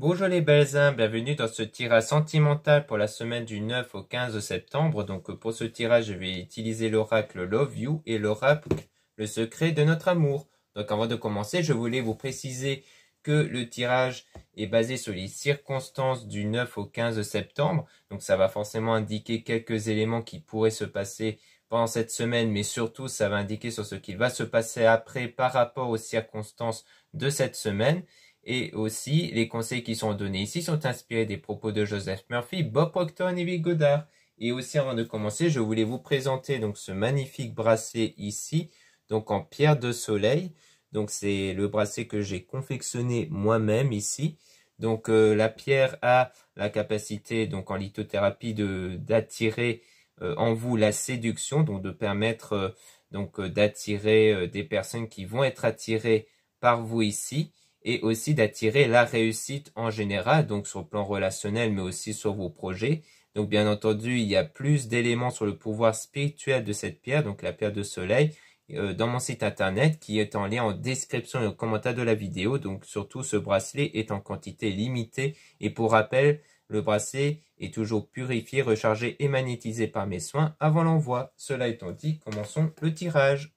Bonjour les belles âmes, bienvenue dans ce tirage sentimental pour la semaine du 9 au 15 septembre. Donc pour ce tirage, je vais utiliser l'oracle Love You et l'oracle Le secret de notre amour. Donc avant de commencer, je voulais vous préciser que le tirage est basé sur les circonstances du 9 au 15 septembre. Donc ça va forcément indiquer quelques éléments qui pourraient se passer pendant cette semaine, mais surtout ça va indiquer sur ce qui va se passer après par rapport aux circonstances de cette semaine. Et aussi, les conseils qui sont donnés ici sont inspirés des propos de Joseph Murphy, Bob Proctor et Neville Goddard. Et aussi, avant de commencer, je voulais vous présenter donc ce magnifique bracelet ici, donc en pierre de soleil. Donc c'est le bracelet que j'ai confectionné moi-même ici. Donc la pierre a la capacité, donc en lithothérapie, d'attirer en vous la séduction, donc de permettre d'attirer des personnes qui vont être attirées par vous ici, et aussi d'attirer la réussite en général, donc sur le plan relationnel, mais aussi sur vos projets. Donc bien entendu, il y a plus d'éléments sur le pouvoir spirituel de cette pierre, donc la pierre de soleil, dans mon site internet qui est en lien en description et au commentaire de la vidéo. Donc surtout, ce bracelet est en quantité limitée. Et pour rappel, le bracelet est toujours purifié, rechargé et magnétisé par mes soins avant l'envoi. Cela étant dit, commençons le tirage.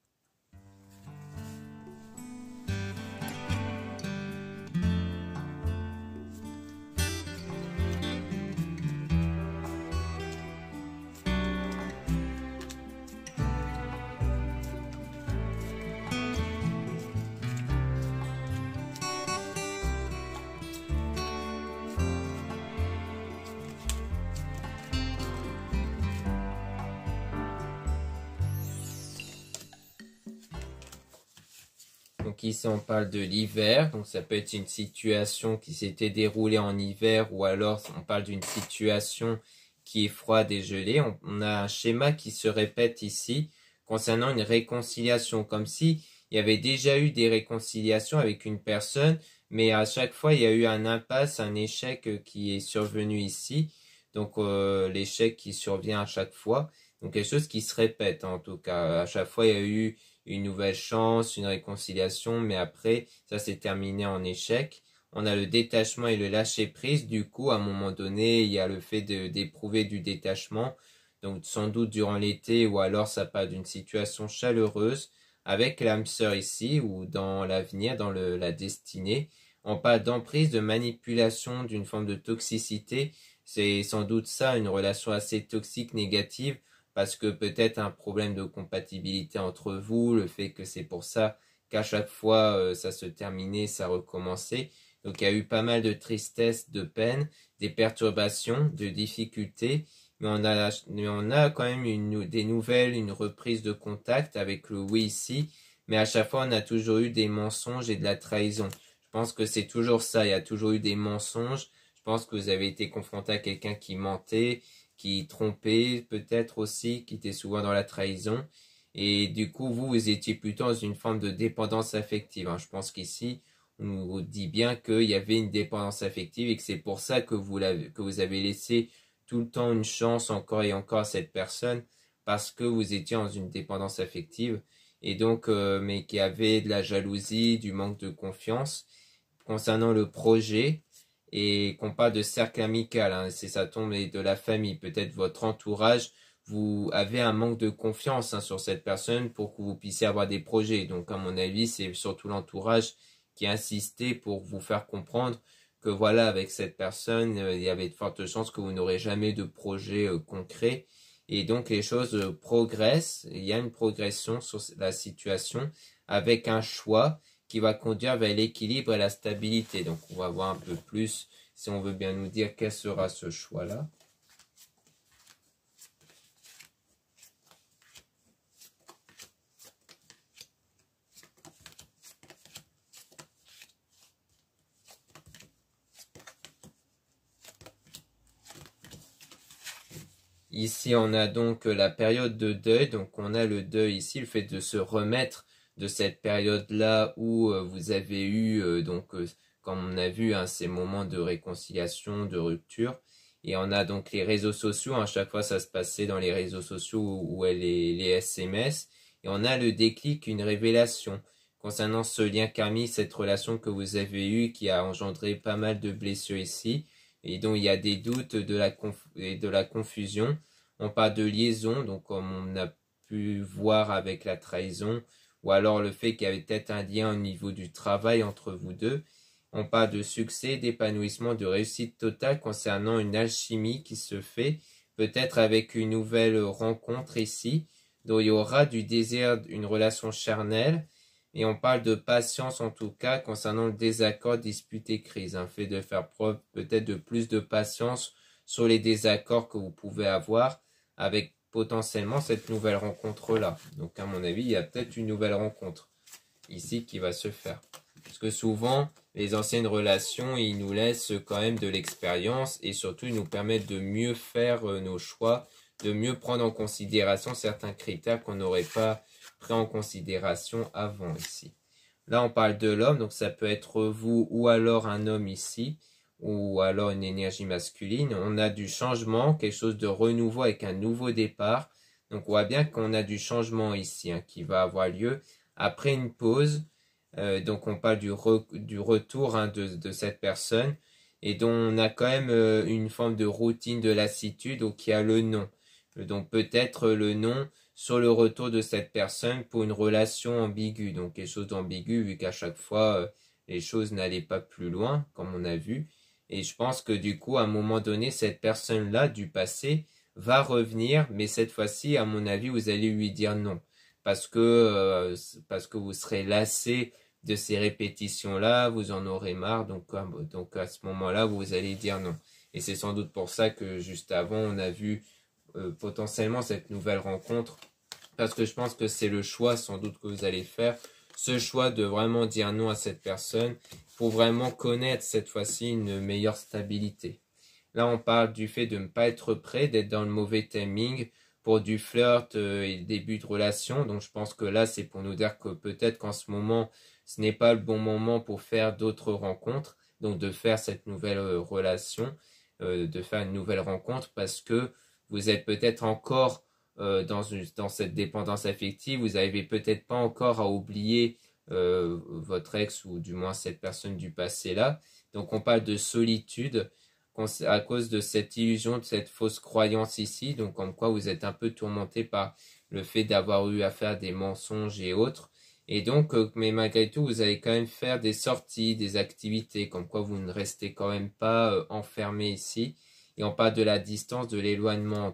Donc ici on parle de l'hiver, donc ça peut être une situation qui s'était déroulée en hiver ou alors on parle d'une situation qui est froide et gelée. On a un schéma qui se répète ici concernant une réconciliation, comme si il y avait déjà eu des réconciliations avec une personne, mais à chaque fois il y a eu un impasse, un échec qui est survenu ici. Donc l'échec qui survient à chaque fois, donc quelque chose qui se répète en tout cas. À chaque fois il y a eu une nouvelle chance, une réconciliation, mais après, ça s'est terminé en échec. On a le détachement et le lâcher-prise. Du coup, à un moment donné, il y a le fait d'éprouver du détachement. Donc, sans doute durant l'été, ou alors ça part d'une situation chaleureuse, avec l'âme sœur ici, ou dans l'avenir, dans la destinée. On parle d'emprise, de manipulation, d'une forme de toxicité. C'est sans doute ça, une relation assez toxique, négative, parce que peut-être un problème de compatibilité entre vous, le fait que c'est pour ça qu'à chaque fois ça se terminait, ça recommençait. Donc il y a eu pas mal de tristesse, de peine, des perturbations, de difficultés, mais on a quand même des nouvelles, une reprise de contact avec le oui ici, mais à chaque fois on a toujours eu des mensonges et de la trahison. Je pense que c'est toujours ça, il y a toujours eu des mensonges. Je pense que vous avez été confronté à quelqu'un qui mentait, qui trompait peut-être aussi, qui était souvent dans la trahison. Et du coup, vous étiez plutôt dans une forme de dépendance affective. Je pense qu'ici, on nous dit bien qu'il y avait une dépendance affective et que c'est pour ça que vous avez laissé tout le temps une chance encore et encore à cette personne, parce que vous étiez dans une dépendance affective. Et donc, mais qui avait de la jalousie, du manque de confiance. Concernant le projet, et qu'on parle de cercle amical, c'est ça tombe de la famille, peut-être votre entourage, vous avez un manque de confiance sur cette personne pour que vous puissiez avoir des projets. Donc à mon avis, c'est surtout l'entourage qui a insisté pour vous faire comprendre que voilà, avec cette personne, il y avait de fortes chances que vous n'aurez jamais de projet concret. Et donc les choses progressent, il y a une progression sur la situation avec un choix qui va conduire vers l'équilibre et la stabilité. Donc on va voir un peu plus, si on veut bien nous dire quel sera ce choix-là. Ici, on a donc la période de deuil. Donc on a le deuil ici, le fait de se remettre de cette période-là où vous avez eu, comme on a vu, ces moments de réconciliation, de rupture. Et on a donc les réseaux sociaux, à chaque fois ça se passait dans les réseaux sociaux ou les SMS. Et on a le déclic, une révélation concernant ce lien karmique, cette relation que vous avez eue qui a engendré pas mal de blessures ici, et dont il y a des doutes et de la confusion. On parle de liaison, donc comme on a pu voir avec la trahison, ou alors le fait qu'il y avait peut-être un lien au niveau du travail entre vous deux. On parle de succès, d'épanouissement, de réussite totale concernant une alchimie qui se fait, peut-être avec une nouvelle rencontre ici, dont il y aura du désir, une relation charnelle, et on parle de patience en tout cas concernant le désaccord, dispute et crise, un fait de faire preuve peut-être de plus de patience sur les désaccords que vous pouvez avoir avec potentiellement cette nouvelle rencontre-là. Donc à mon avis, il y a peut-être une nouvelle rencontre ici qui va se faire. Parce que souvent, les anciennes relations, ils nous laissent quand même de l'expérience et surtout, ils nous permettent de mieux faire nos choix, de mieux prendre en considération certains critères qu'on n'aurait pas pris en considération avant ici. Là, on parle de l'homme, donc ça peut être vous ou alors un homme ici, ou alors une énergie masculine. On a du changement, quelque chose de renouveau avec un nouveau départ. Donc on voit bien qu'on a du changement ici qui va avoir lieu après une pause. Donc on parle du retour de cette personne et dont on a quand même une forme de routine de lassitude, donc il y a le non. Donc peut-être le non sur le retour de cette personne pour une relation ambiguë, donc quelque chose d'ambigu vu qu'à chaque fois les choses n'allaient pas plus loin comme on a vu. Et je pense que du coup à un moment donné cette personne-là du passé va revenir, mais cette fois-ci à mon avis vous allez lui dire non parce que vous serez lassé de ces répétitions-là, vous en aurez marre, donc à ce moment-là, vous allez dire non. Et c'est sans doute pour ça que juste avant, on a vu potentiellement cette nouvelle rencontre, parce que je pense que c'est le choix sans doute que vous allez faire, ce choix de vraiment dire non à cette personne, pour vraiment connaître cette fois-ci une meilleure stabilité. Là, on parle du fait de ne pas être prêt, d'être dans le mauvais timing, pour du flirt et début de relation, donc je pense que là, c'est pour nous dire que peut-être qu'en ce moment, ce n'est pas le bon moment pour faire d'autres rencontres, donc de faire cette nouvelle relation, de faire une nouvelle rencontre parce que vous êtes peut-être encore dans cette dépendance affective, vous n'arrivez peut-être pas encore à oublier votre ex ou du moins cette personne du passé là. Donc on parle de solitude à cause de cette illusion, de cette fausse croyance ici, donc comme quoi vous êtes un peu tourmenté par le fait d'avoir eu à faire des mensonges et autres. Et donc, mais malgré tout, vous allez quand même faire des sorties, des activités, comme quoi vous ne restez quand même pas enfermé ici. Et on parle de la distance, de l'éloignement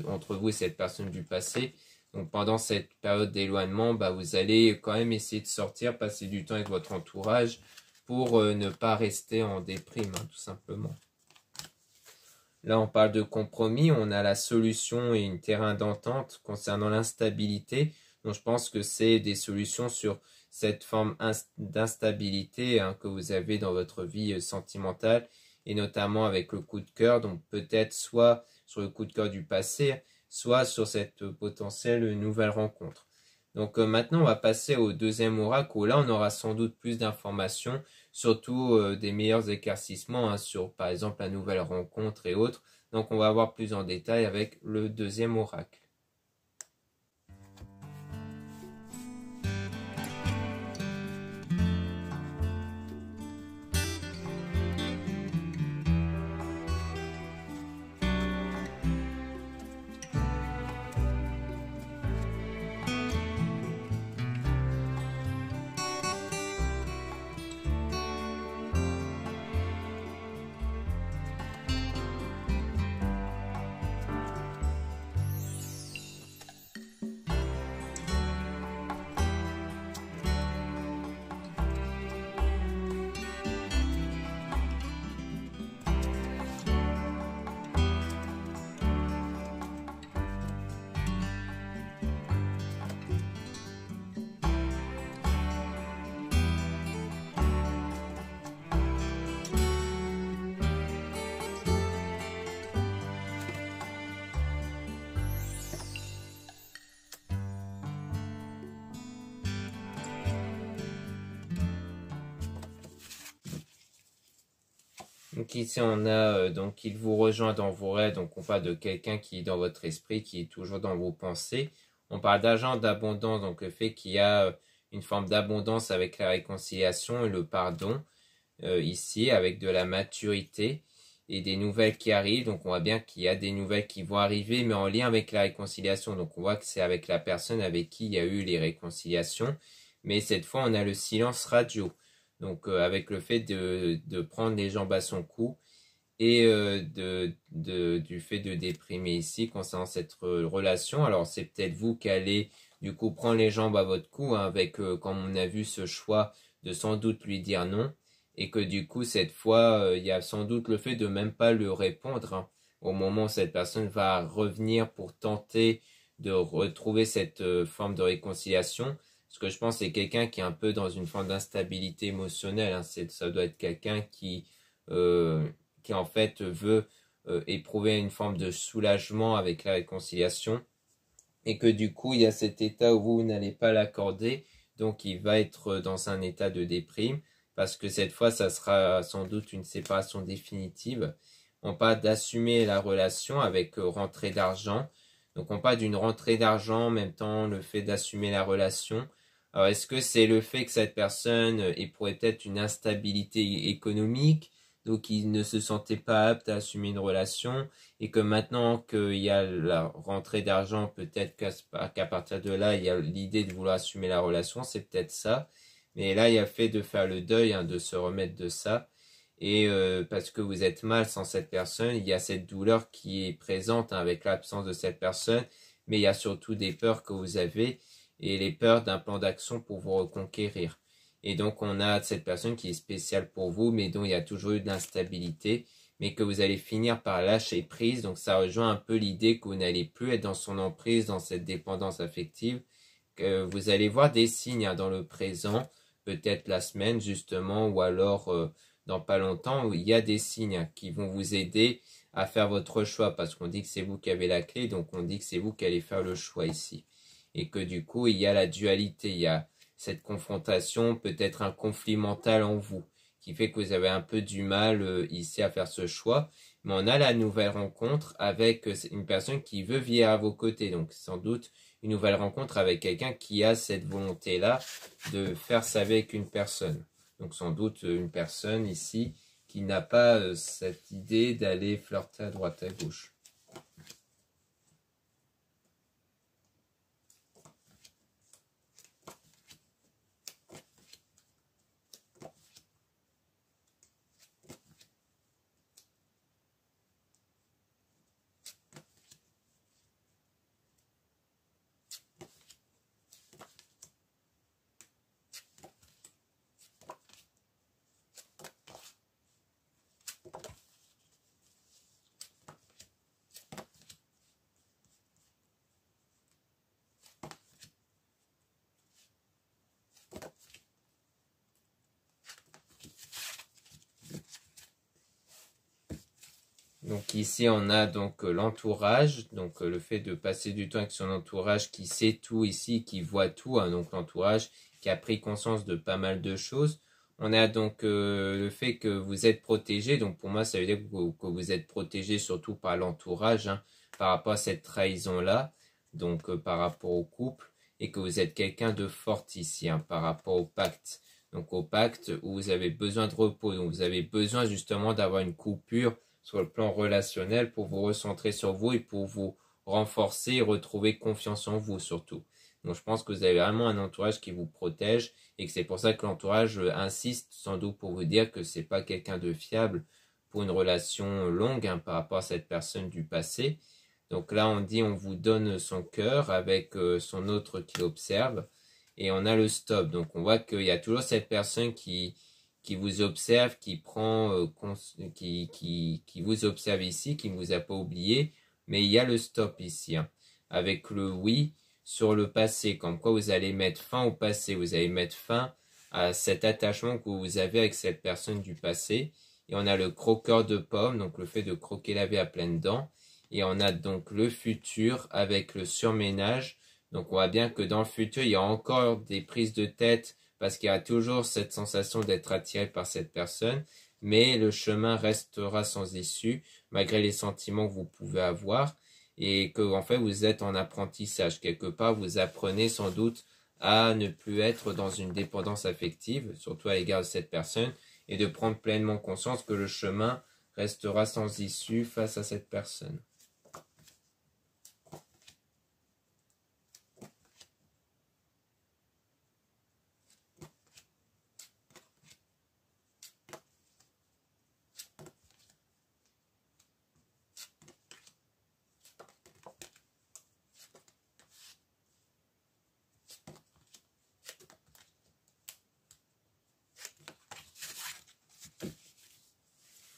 entre vous et cette personne du passé. Donc pendant cette période d'éloignement, vous allez quand même essayer de sortir, passer du temps avec votre entourage pour ne pas rester en déprime, tout simplement. Là, on parle de compromis, on a la solution et un terrain d'entente concernant l'instabilité. Donc, je pense que c'est des solutions sur cette forme d'instabilité que vous avez dans votre vie sentimentale et notamment avec le coup de cœur. Donc, peut-être soit sur le coup de cœur du passé, soit sur cette potentielle nouvelle rencontre. Donc, maintenant, on va passer au deuxième oracle où là, on aura sans doute plus d'informations, surtout des meilleurs éclaircissements sur, par exemple, la nouvelle rencontre et autres. Donc, on va voir plus en détail avec le deuxième oracle. Donc ici on a donc il vous rejoint dans vos rêves, donc on parle de quelqu'un qui est dans votre esprit, qui est toujours dans vos pensées. On parle d'argent, d'abondance, donc le fait qu'il y a une forme d'abondance avec la réconciliation et le pardon, ici, avec de la maturité et des nouvelles qui arrivent. Donc on voit bien qu'il y a des nouvelles qui vont arriver, mais en lien avec la réconciliation. Donc on voit que c'est avec la personne avec qui il y a eu les réconciliations. Mais cette fois, on a le silence radio. Donc avec le fait de prendre les jambes à son cou et du fait de déprimer ici concernant cette relation. Alors c'est peut-être vous qui allez du coup prendre les jambes à votre cou, hein, avec, comme on a vu, ce choix de sans doute lui dire non. Et que du coup, cette fois, il y a sans doute le fait de même pas le répondre, hein, au moment où cette personne va revenir pour tenter de retrouver cette forme de réconciliation. Ce que je pense, c'est quelqu'un qui est un peu dans une forme d'instabilité émotionnelle, hein. Ça doit être quelqu'un qui en fait veut éprouver une forme de soulagement avec la réconciliation. Et que du coup, il y a cet état où vous n'allez pas l'accorder. Donc, il va être dans un état de déprime. Parce que cette fois, ça sera sans doute une séparation définitive. On parle d'assumer la relation avec rentrée d'argent. Donc on parle d'une rentrée d'argent, en même temps le fait d'assumer la relation. Alors est-ce que c'est le fait que cette personne éprouve peut-être une instabilité économique, donc il ne se sentait pas apte à assumer une relation, et que maintenant qu'il y a la rentrée d'argent, peut-être qu'à partir de là, il y a l'idée de vouloir assumer la relation, c'est peut-être ça. Mais là, il y a le fait de faire le deuil, hein, de se remettre de ça. Et parce que vous êtes mal sans cette personne, il y a cette douleur qui est présente, hein, avec l'absence de cette personne. Mais il y a surtout des peurs que vous avez et les peurs d'un plan d'action pour vous reconquérir. Et donc, on a cette personne qui est spéciale pour vous, mais dont il y a toujours eu de l'instabilité, mais que vous allez finir par lâcher prise. Donc, ça rejoint un peu l'idée que vous n'allez plus être dans son emprise, dans cette dépendance affective. Que vous allez voir des signes, hein, dans le présent, peut-être la semaine justement, ou alors dans pas longtemps, où il y a des signes qui vont vous aider à faire votre choix, parce qu'on dit que c'est vous qui avez la clé, donc on dit que c'est vous qui allez faire le choix ici. Et que du coup, il y a la dualité, il y a cette confrontation, peut-être un conflit mental en vous, qui fait que vous avez un peu du mal ici à faire ce choix. Mais on a la nouvelle rencontre avec une personne qui veut vivre à vos côtés, donc sans doute une nouvelle rencontre avec quelqu'un qui a cette volonté-là de faire ça avec une personne. Donc sans doute une personne ici qui n'a pas cette idée d'aller flirter à droite à gauche. Donc ici on a donc l'entourage, donc le fait de passer du temps avec son entourage qui sait tout ici, qui voit tout, hein, donc l'entourage qui a pris conscience de pas mal de choses. On a donc le fait que vous êtes protégé, donc pour moi ça veut dire que vous êtes protégé surtout par l'entourage, hein, par rapport à cette trahison-là, donc par rapport au couple, et que vous êtes quelqu'un de fort ici, hein, par rapport au pacte. Donc au pacte où vous avez besoin de repos, donc vous avez besoin justement d'avoir une coupure sur le plan relationnel pour vous recentrer sur vous et pour vous renforcer et retrouver confiance en vous surtout. Donc je pense que vous avez vraiment un entourage qui vous protège et que c'est pour ça que l'entourage insiste sans doute pour vous dire que c'est pas quelqu'un de fiable pour une relation longue, hein, par rapport à cette personne du passé. Donc là on dit on vous donne son cœur avec son autre qui l'observe et on a le stop. Donc on voit qu'il y a toujours cette personne qui vous observe, qui prend, qui vous observe ici, qui ne vous a pas oublié, mais il y a le stop ici, hein, avec le oui sur le passé, comme quoi vous allez mettre fin au passé, vous allez mettre fin à cet attachement que vous avez avec cette personne du passé, et on a le croqueur de pommes, donc le fait de croquer la vie à pleines dents, et on a donc le futur avec le surménage, donc on voit bien que dans le futur, il y a encore des prises de tête, parce qu'il y a toujours cette sensation d'être attiré par cette personne, mais le chemin restera sans issue, malgré les sentiments que vous pouvez avoir, et que en fait vous êtes en apprentissage. Quelque part, vous apprenez sans doute à ne plus être dans une dépendance affective, surtout à l'égard de cette personne, et de prendre pleinement conscience que le chemin restera sans issue face à cette personne.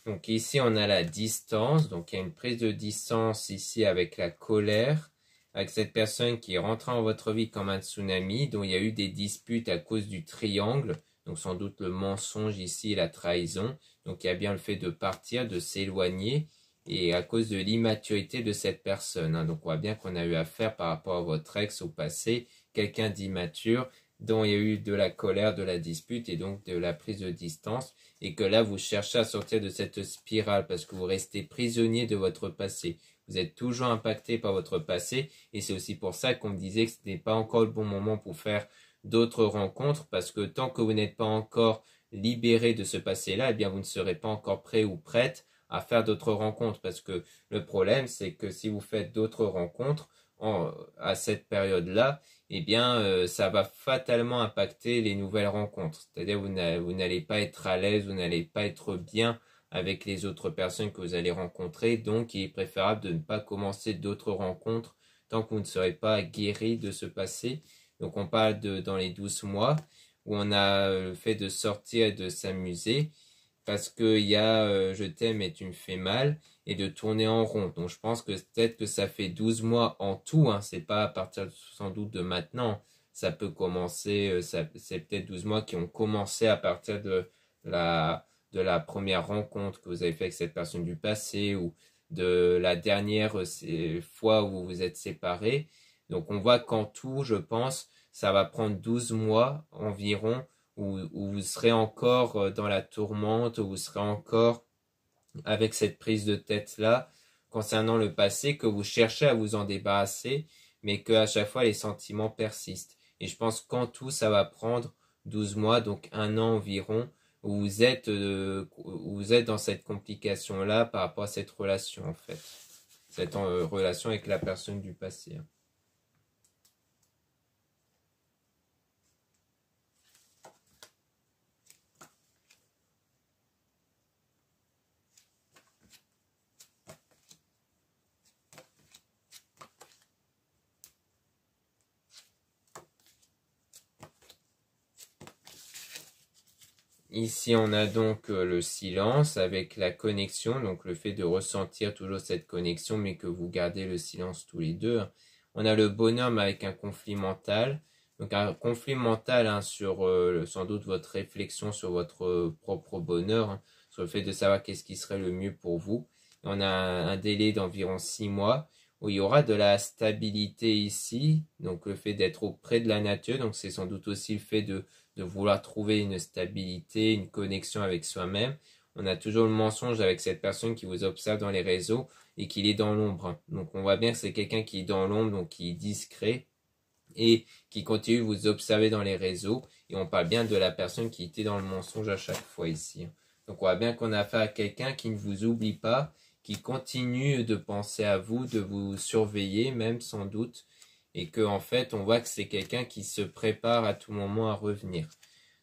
Donc ici, on a la distance. Donc il y a une prise de distance ici avec la colère, avec cette personne qui est rentrée en votre vie comme un tsunami, dont il y a eu des disputes à cause du triangle. Donc sans doute le mensonge ici, la trahison. Donc il y a bien le fait de partir, de s'éloigner, et à cause de l'immaturité de cette personne. Donc on voit bien qu'on a eu affaire par rapport à votre ex au passé, quelqu'un d'immature, dont il y a eu de la colère, de la dispute et donc de la prise de distance, et que là vous cherchez à sortir de cette spirale parce que vous restez prisonnier de votre passé. Vous êtes toujours impacté par votre passé, et c'est aussi pour ça qu'on me disait que ce n'est pas encore le bon moment pour faire d'autres rencontres, parce que tant que vous n'êtes pas encore libéré de ce passé-là, eh bien vous ne serez pas encore prêt ou prête à faire d'autres rencontres, parce que le problème c'est que si vous faites d'autres rencontres à cette période-là, eh bien, ça va fatalement impacter les nouvelles rencontres. C'est-à-dire, vous n'allez pas être à l'aise, vous n'allez pas être bien avec les autres personnes que vous allez rencontrer. Donc, il est préférable de ne pas commencer d'autres rencontres tant que vous ne serez pas guéri de ce passé. Donc, on parle de dans les 12 mois où on a le fait de sortir et de s'amuser parce qu'il y a je t'aime et tu me fais mal et de tourner en rond. Donc je pense que peut-être que ça fait 12 mois en tout, hein, c'est pas à partir sans doute de maintenant. Ça peut commencer, c'est peut-être 12 mois qui ont commencé à partir de la première rencontre que vous avez fait avec cette personne du passé ou de la dernière fois où vous vous êtes séparés. Donc on voit qu'en tout, je pense, ça va prendre 12 mois environ où vous serez encore dans la tourmente, où vous serez encore avec cette prise de tête-là concernant le passé, que vous cherchez à vous en débarrasser, mais qu'à chaque fois les sentiments persistent. Et je pense qu'en tout, ça va prendre 12 mois, donc un an environ, où vous êtes dans cette complication-là par rapport à cette relation, en fait. Cette relation avec la personne du passé. Ici, on a donc le silence avec la connexion, donc le fait de ressentir toujours cette connexion, mais que vous gardez le silence tous les deux. On a le bonhomme avec un conflit mental, donc un conflit mental sur sans doute votre réflexion sur votre propre bonheur, sur le fait de savoir qu'est-ce qui serait le mieux pour vous. Et on a un délai d'environ 6 mois où il y aura de la stabilité ici, donc le fait d'être auprès de la nature, donc c'est sans doute aussi le fait de vouloir trouver une stabilité, une connexion avec soi-même. On a toujours le mensonge avec cette personne qui vous observe dans les réseaux et qu'il est dans l'ombre. Donc on voit bien que c'est quelqu'un qui est dans l'ombre, donc qui est discret et qui continue de vous observer dans les réseaux. Et on parle bien de la personne qui était dans le mensonge à chaque fois ici. Donc on voit bien qu'on a affaire à quelqu'un qui ne vous oublie pas, qui continue de penser à vous, de vous surveiller même sans doute, et que en fait on voit que c'est quelqu'un qui se prépare à tout moment à revenir.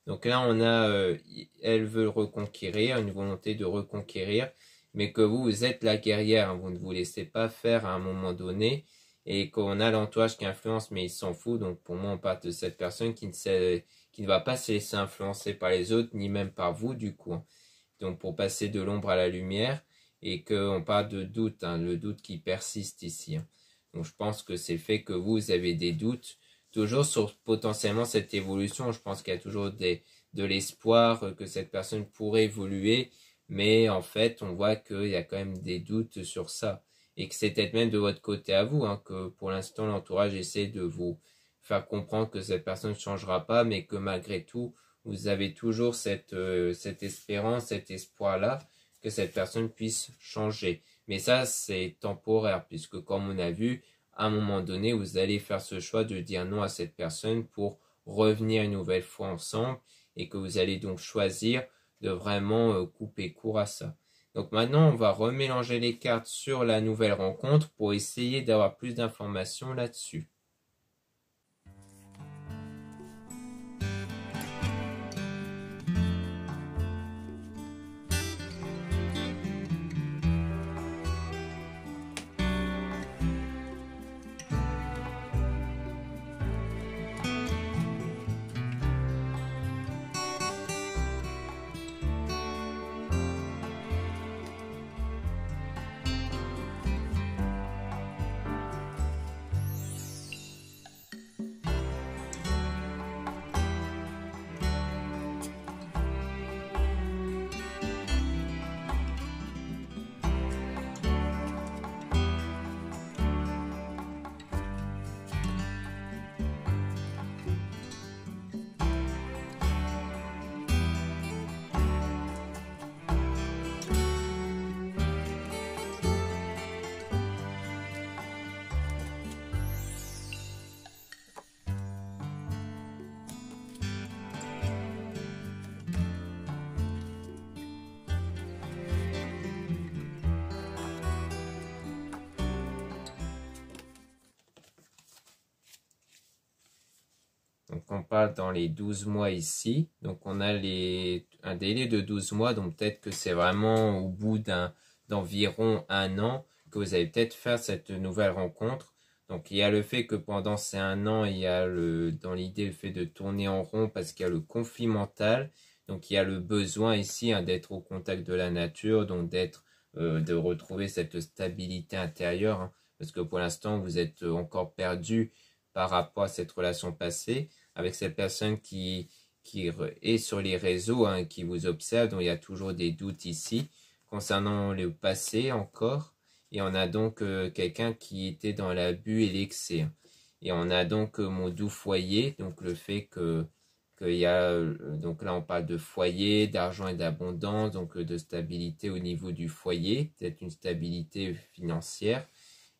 Donc là on a elle veut reconquérir, une volonté de reconquérir, mais que vous êtes la guerrière, hein, vous ne vous laissez pas faire à un moment donné, et qu'on a l'entourage qui influence mais il s'en fout. Donc pour moi on parle de cette personne qui ne va pas se laisser influencer par les autres ni même par vous du coup. Donc pour passer de l'ombre à la lumière, et qu'on parle de doute, hein, le doute qui persiste ici. Donc je pense que c'est le fait que vous avez des doutes toujours sur potentiellement cette évolution. Je pense qu'il y a toujours de l'espoir que cette personne pourrait évoluer, mais en fait on voit qu'il y a quand même des doutes sur ça. Et que c'est peut-être même de votre côté à vous, hein, que pour l'instant l'entourage essaie de vous faire comprendre que cette personne ne changera pas, mais que malgré tout, vous avez toujours cette espérance, cet espoir-là, que cette personne puisse changer. Mais ça, c'est temporaire, puisque comme on a vu, à un moment donné, vous allez faire ce choix de dire non à cette personne pour revenir une nouvelle fois ensemble et que vous allez donc choisir de vraiment couper court à ça. Donc maintenant, on va remélanger les cartes sur la nouvelle rencontre pour essayer d'avoir plus d'informations là-dessus. Donc on parle dans les 12 mois ici. Donc on a un délai de 12 mois. Donc peut-être que c'est vraiment au bout d'environ un an que vous allez peut-être faire cette nouvelle rencontre. Donc il y a le fait que pendant ces un an, il y a dans l'idée le fait de tourner en rond parce qu'il y a le conflit mental. Donc il y a le besoin ici d'être au contact de la nature, donc de retrouver cette stabilité intérieure. Parce que pour l'instant, vous êtes encore perdu par rapport à cette relation passée avec cette personne qui est sur les réseaux, qui vous observe, donc il y a toujours des doutes ici concernant le passé encore. Et on a donc quelqu'un qui était dans l'abus et l'excès. Et on a donc mon doux foyer, donc le fait qu'il y a, donc là on parle de foyer, d'argent et d'abondance, donc de stabilité au niveau du foyer, peut-être une stabilité financière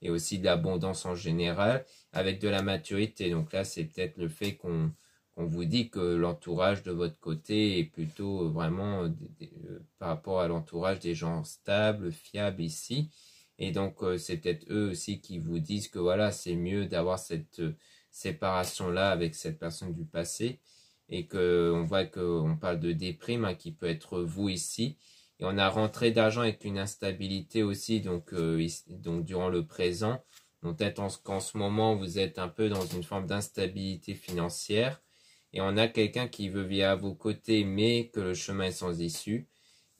et aussi de l'abondance en général, avec de la maturité. Donc là, c'est peut-être le fait qu'on vous dit que l'entourage de votre côté est plutôt vraiment par rapport à l'entourage des gens stables, fiables ici. Et donc, c'est peut-être eux aussi qui vous disent que voilà, c'est mieux d'avoir cette séparation-là avec cette personne du passé. Et qu'on voit qu'on parle de déprime qui peut être vous ici. Et on a rentré d'argent avec une instabilité aussi, donc durant le présent. Donc peut-être qu'en ce moment, vous êtes un peu dans une forme d'instabilité financière. Et on a quelqu'un qui veut vivre à vos côtés, mais que le chemin est sans issue.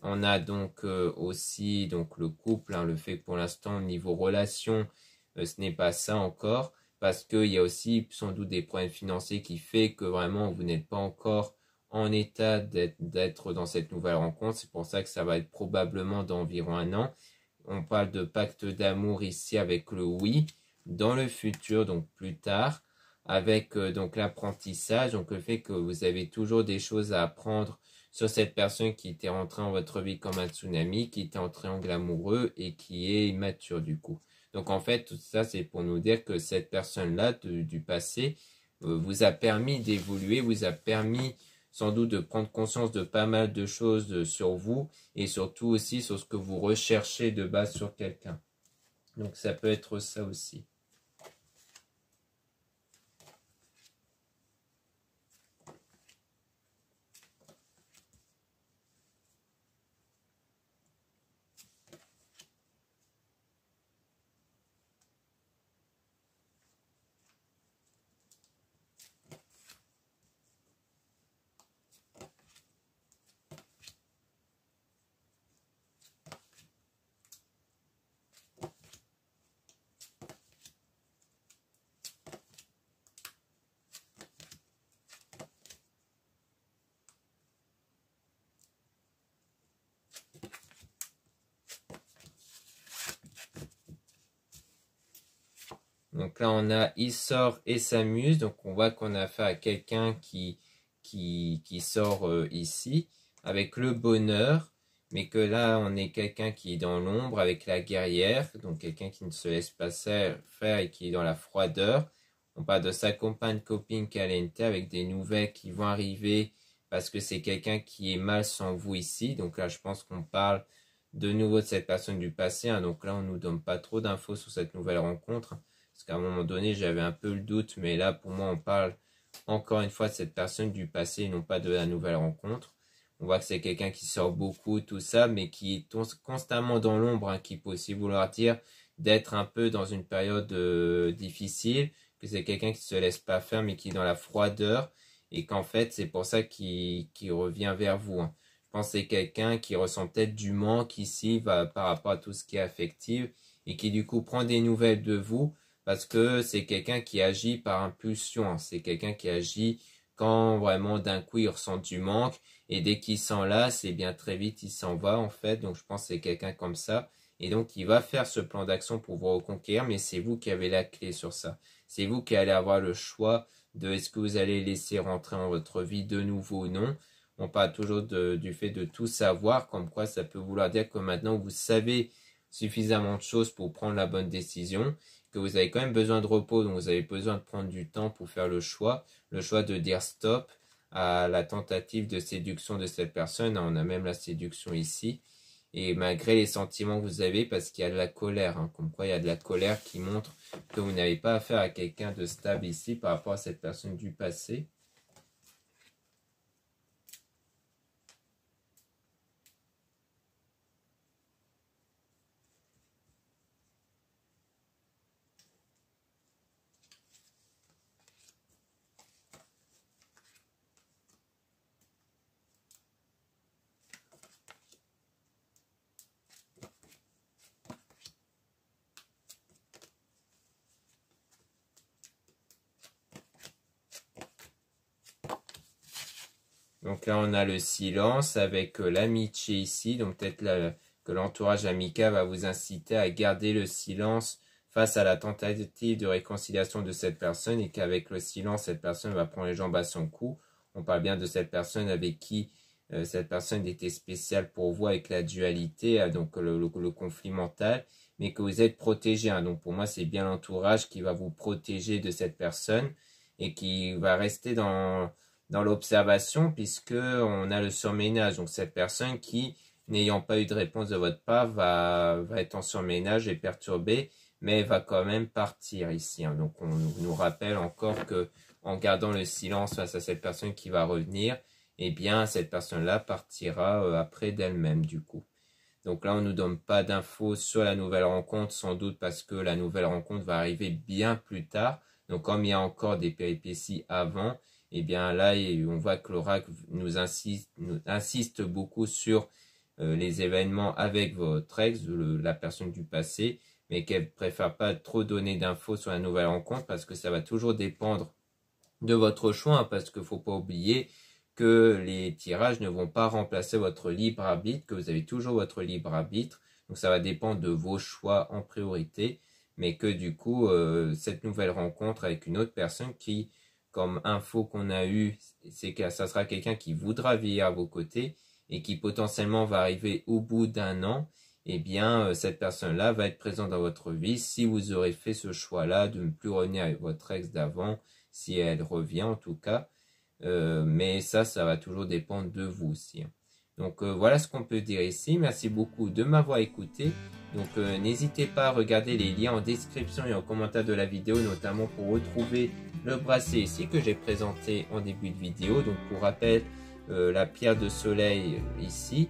On a donc aussi donc le couple, le fait que pour l'instant, au niveau relation, ce n'est pas ça encore. Parce qu'il y a aussi sans doute des problèmes financiers qui fait que vraiment, vous n'êtes pas encore en état d'être dans cette nouvelle rencontre. C'est pour ça que ça va être probablement d'environ un an. On parle de pacte d'amour ici avec le oui, dans le futur, donc plus tard, avec donc l'apprentissage, donc le fait que vous avez toujours des choses à apprendre sur cette personne qui était rentrée en votre vie comme un tsunami, qui était en triangle amoureux et qui est immature du coup. Donc en fait, tout ça, c'est pour nous dire que cette personne-là du passé vous a permis d'évoluer, vous a permis sans doute de prendre conscience de pas mal de choses sur vous et surtout aussi sur ce que vous recherchez de base sur quelqu'un. Donc ça peut être ça aussi. Donc là, on a il sort et s'amuse. Donc on voit qu'on a affaire à quelqu'un qui sort ici avec le bonheur. Mais que là, on est quelqu'un qui est dans l'ombre avec la guerrière. Donc quelqu'un qui ne se laisse pas faire et qui est dans la froideur. On parle de sa compagne, copine, caliente, avec des nouvelles qui vont arriver parce que c'est quelqu'un qui est mal sans vous ici. Donc là, je pense qu'on parle de nouveau de cette personne du passé. Hein. Donc là, on nous donne pas trop d'infos sur cette nouvelle rencontre. Parce qu'à un moment donné, j'avais un peu le doute. Mais là, pour moi, on parle encore une fois de cette personne du passé et non pas de la nouvelle rencontre. On voit que c'est quelqu'un qui sort beaucoup, tout ça, mais qui est constamment dans l'ombre, hein, qui peut aussi vouloir dire d'être un peu dans une période difficile, que c'est quelqu'un qui se laisse pas faire, mais qui est dans la froideur, et qu'en fait, c'est pour ça qu'il revient vers vous. Hein. Je pense que c'est quelqu'un qui ressent peut-être du manque ici par rapport à tout ce qui est affectif, et qui du coup prend des nouvelles de vous, parce que c'est quelqu'un qui agit par impulsion. Hein. C'est quelqu'un qui agit quand vraiment d'un coup il ressent du manque, et dès qu'il s'en lasse, eh bien très vite il s'en va en fait. Donc je pense que c'est quelqu'un comme ça. Et donc il va faire ce plan d'action pour vous reconquérir, mais c'est vous qui avez la clé sur ça. C'est vous qui allez avoir le choix de est-ce que vous allez laisser rentrer en votre vie de nouveau ou non. On parle toujours du fait de tout savoir, comme quoi ça peut vouloir dire que maintenant vous savez suffisamment de choses pour prendre la bonne décision, que vous avez quand même besoin de repos, donc vous avez besoin de prendre du temps pour faire le choix de dire stop à la tentative de séduction de cette personne. On a même la séduction ici. Et malgré les sentiments que vous avez, parce qu'il y a de la colère, hein, comme quoi il y a de la colère qui montre que vous n'avez pas affaire à quelqu'un de stable ici par rapport à cette personne du passé. Donc là, on a le silence avec l'amitié ici. Donc peut-être que l'entourage amical va vous inciter à garder le silence face à la tentative de réconciliation de cette personne et qu'avec le silence, cette personne va prendre les jambes à son cou. On parle bien de cette personne avec qui cette personne était spéciale pour vous avec la dualité, donc le conflit mental, mais que vous êtes protégé. Hein. Donc pour moi, c'est bien l'entourage qui va vous protéger de cette personne et qui va rester dans l'observation puisque on a le surménage. Donc cette personne qui, n'ayant pas eu de réponse de votre part, va être en surménage et perturbée, mais va quand même partir ici. Hein. Donc on nous rappelle encore que en gardant le silence face à cette personne qui va revenir, eh bien cette personne-là partira après d'elle-même du coup. Donc là, on ne nous donne pas d'infos sur la nouvelle rencontre, sans doute parce que la nouvelle rencontre va arriver bien plus tard. Donc comme il y a encore des péripéties avant, eh bien là, on voit que l'oracle nous insiste beaucoup sur les événements avec votre ex, la personne du passé, mais qu'elle préfère pas trop donner d'infos sur la nouvelle rencontre parce que ça va toujours dépendre de votre choix, hein, parce qu'il ne faut pas oublier que les tirages ne vont pas remplacer votre libre arbitre, que vous avez toujours votre libre arbitre, donc ça va dépendre de vos choix en priorité, mais que du coup, cette nouvelle rencontre avec une autre personne qui, comme info qu'on a eu, c'est que ça sera quelqu'un qui voudra vivre à vos côtés et qui potentiellement va arriver au bout d'un an, eh bien, cette personne-là va être présente dans votre vie si vous aurez fait ce choix-là de ne plus revenir avec votre ex d'avant, si elle revient en tout cas. Mais ça va toujours dépendre de vous aussi. Donc voilà ce qu'on peut dire ici. Merci beaucoup de m'avoir écouté. Donc n'hésitez pas à regarder les liens en description et en commentaire de la vidéo, notamment pour retrouver le bracelet ici que j'ai présenté en début de vidéo. Donc pour rappel, la pierre de soleil ici,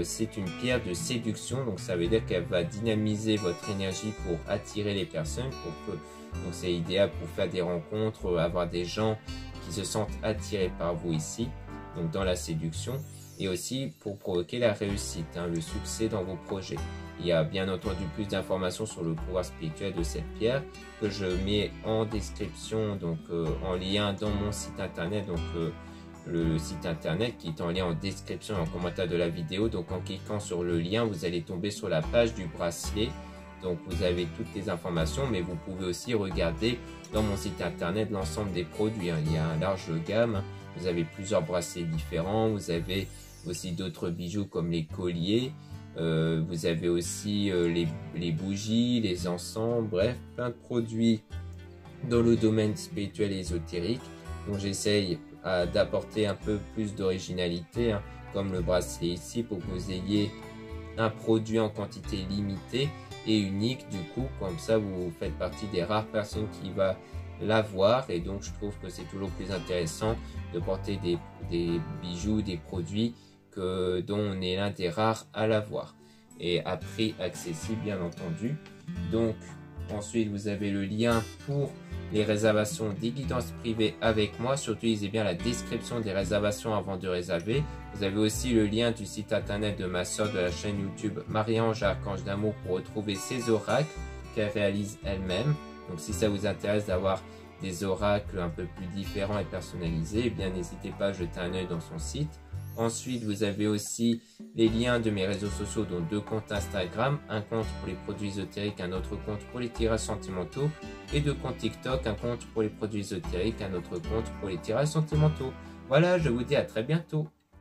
c'est une pierre de séduction. Donc ça veut dire qu'elle va dynamiser votre énergie pour attirer les personnes. Donc c'est idéal pour faire des rencontres, avoir des gens qui se sentent attirés par vous ici, donc dans la séduction, et aussi pour provoquer la réussite, hein, le succès dans vos projets. Il y a bien entendu plus d'informations sur le pouvoir spirituel de cette pierre que je mets en description, donc en lien dans mon site internet, donc le site internet qui est en lien en description et en commentaire de la vidéo. Donc en cliquant sur le lien, vous allez tomber sur la page du bracelet. Donc vous avez toutes les informations, mais vous pouvez aussi regarder dans mon site internet l'ensemble des produits. Hein. Il y a une large gamme, vous avez plusieurs bracelets différents, vous avez aussi d'autres bijoux comme les colliers, vous avez aussi les bougies, les encens, bref, plein de produits dans le domaine spirituel et ésotérique. Donc j'essaye d'apporter un peu plus d'originalité, hein, comme le bracelet ici, pour que vous ayez un produit en quantité limitée et unique. Du coup, comme ça, vous faites partie des rares personnes qui va l'avoir, et donc je trouve que c'est toujours plus intéressant de porter des bijoux, des produits dont on est l'un des rares à l'avoir, et à prix accessible bien entendu. Donc ensuite vous avez le lien pour les réservations des guidances privées avec moi. Surtout lisez bien la description des réservations avant de réserver. Vous avez aussi le lien du site internet de ma soeur de la chaîne YouTube Marie-Ange Archange d'Amour pour retrouver ses oracles qu'elle réalise elle-même. Donc si ça vous intéresse d'avoir des oracles un peu plus différents et personnalisés, eh bien n'hésitez pas à jeter un œil dans son site. Ensuite, vous avez aussi les liens de mes réseaux sociaux, dont 2 comptes Instagram, un compte pour les produits ésotériques, un autre compte pour les tirages sentimentaux, et 2 comptes TikTok, un compte pour les produits ésotériques, un autre compte pour les tirages sentimentaux. Voilà, je vous dis à très bientôt.